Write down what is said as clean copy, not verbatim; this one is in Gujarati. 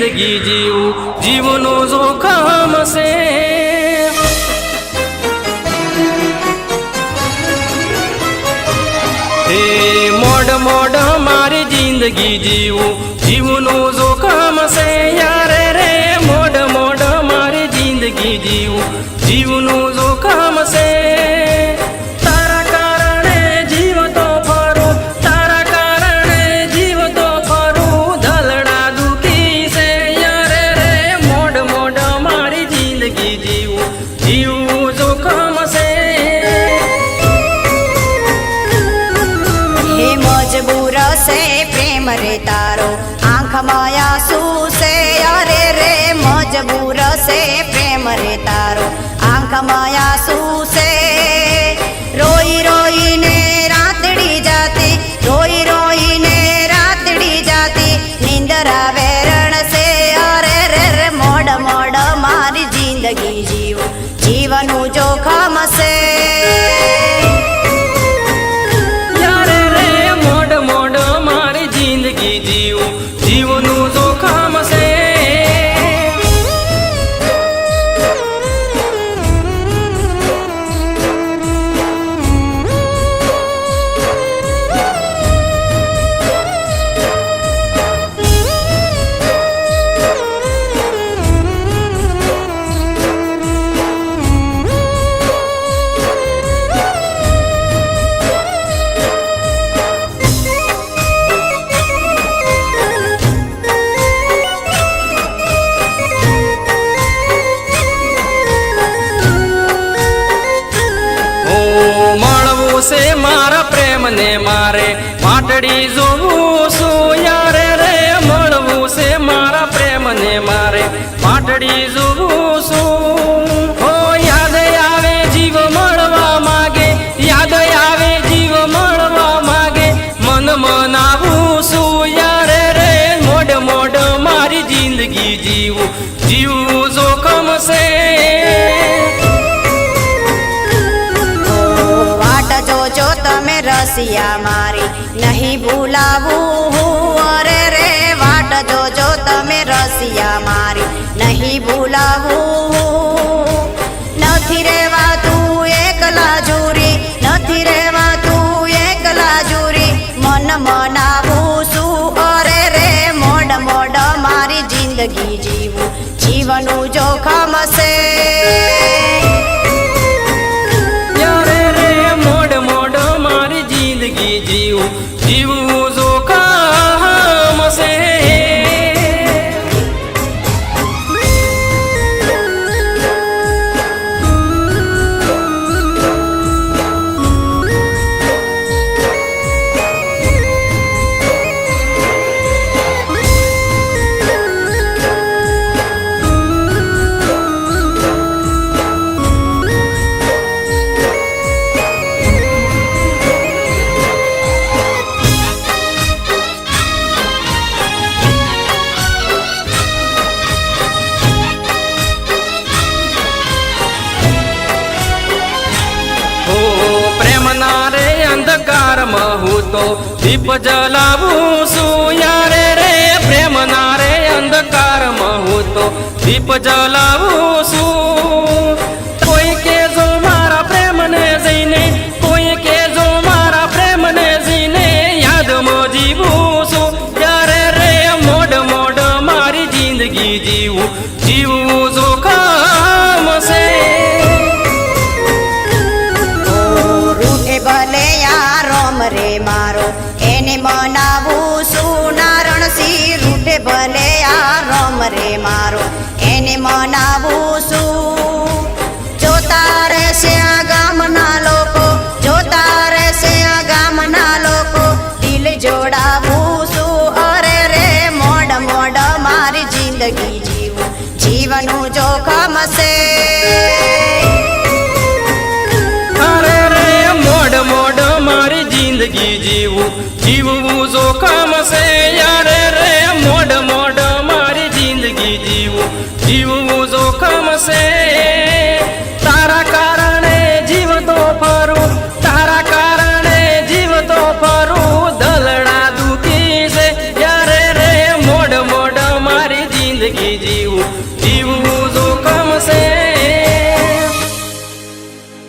જિંદગી જીવું જીવનો જોખમ છે। હે મોડ મોડ મારી જિંદગી જીવું જીવનો જોખમ છે યારે રે મોડ મોડ મારી જિંદગી જીવું જીવનો જોખમ છે। તારા કારણે જીવતો ફરું તારા કારણે જીવતો ફરું દલડા દુખી છે યારે રે મોડ મોડ મારી જિંદગી જીવું જીવવું જોખમ છે। હે મજબૂર છે પ્રેમ રે તારો આંખમાં આંસુ છે અરે રે મજબૂર છે પ્રેમ રે તારો આંખમાં આંસુ છે। રોઈ રોઈને રાતડી જાતી રોઈ રોઈને રાતડી જાતી નિંદરા વેરણ છે અરે રે મોડ મોડ મારી જિંદગી જીવું જીવનું જોખમ છે। જીવનું જોખમ છે। મળવું છે મારા પ્રેમને મારે માટડી જોવું છું યારે રે મળવું છે મારા પ્રેમને મારે માટડી જોવું છું। હો યાદ આવે જીવ મળવા માગે યાદ આવે જીવ મળવા માગે મન મનાવું છું યારે રે મોડ મોડ મારી જિંદગી જીવું જીવવું જોખમ છે। જોજો તમે રસિયા મારી નહીં ભૂલાવું હું અરે રે વાટ જોજો તમે રસિયા મારી નહીં ભૂલાવું નથી રહેવાતું એકલા જુરી નથી રહેવાતું એકલા જુરી મન મનાવું છું અરે રે મોડ મોડ મારી જિંદગી જીવું જીવનું જોખમ છે। જીવું જીવવું જોખમ છે। અંધકારમાં હું તો દીપ જલાવું છું યારે રે પ્રેમના રે અંધકારમાં હું તો દીપ જલાવું છું। કોઈ કેજો મારા પ્રેમને જઈને કોઈ કેજો મારા પ્રેમને જઈને યાદમાં જીવું છું યારે રે મોડ મોડ મારી જિંદગી જીવું જીવવું જોખમ છે। ભલે યાર રે મારો એને મનાવું છું નારણ સી રૂઠે ભલે યાર રે મારો એને મનાવું છું। જોતા રહેશે આ ગામના લોકો જોતા રહેશે આ ગામના લોકો દિલ જોડાવું છું અરે રે મોડ મોડ મારી જિંદગી જીવું જીવનું જોખમ છે। મોડ મારી જિંદગી જીવું જીવવું જોખમ છે યારે રે મોડ મોડ મારી જિંદગી જીવું જીવવું જોખમ છે।